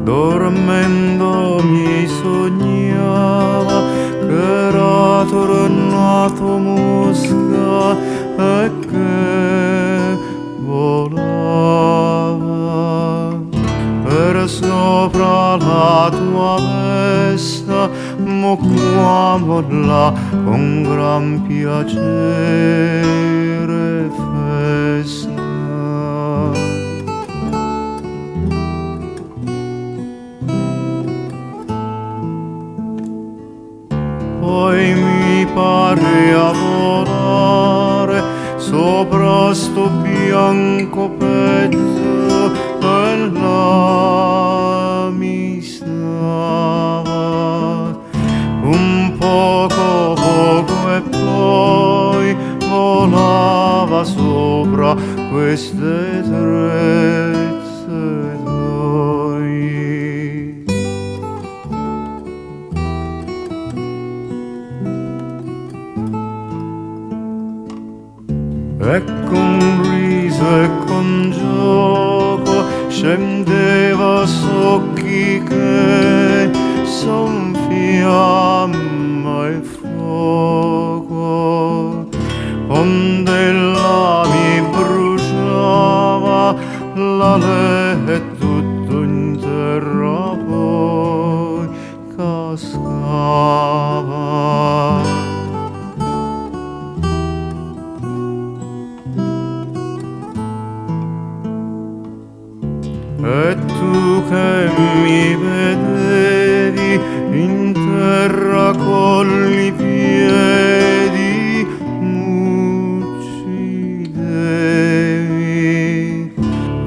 dormendo mi sognava che era tornato Mosca e che volava per sopra la tua testa, moccuamola con gran piacere festa. Poi mi pare a volare sopra sto bianco petto e là mi stava un poco e poi volava sopra queste trezze d'oi. E con riso e con gioco scendeva s'occhi che son fiamma e fuoco, onde là mi bruciava la e tutto in terra poi cascava. E tu che mi vedevi in terra con i piedi m'uccidevi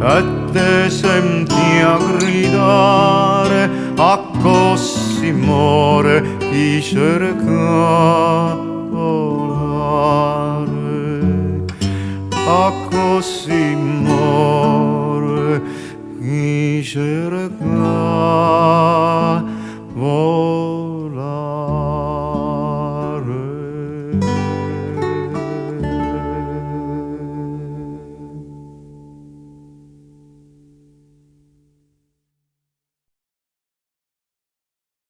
e te senti a gridare a così more chi cerca volare a così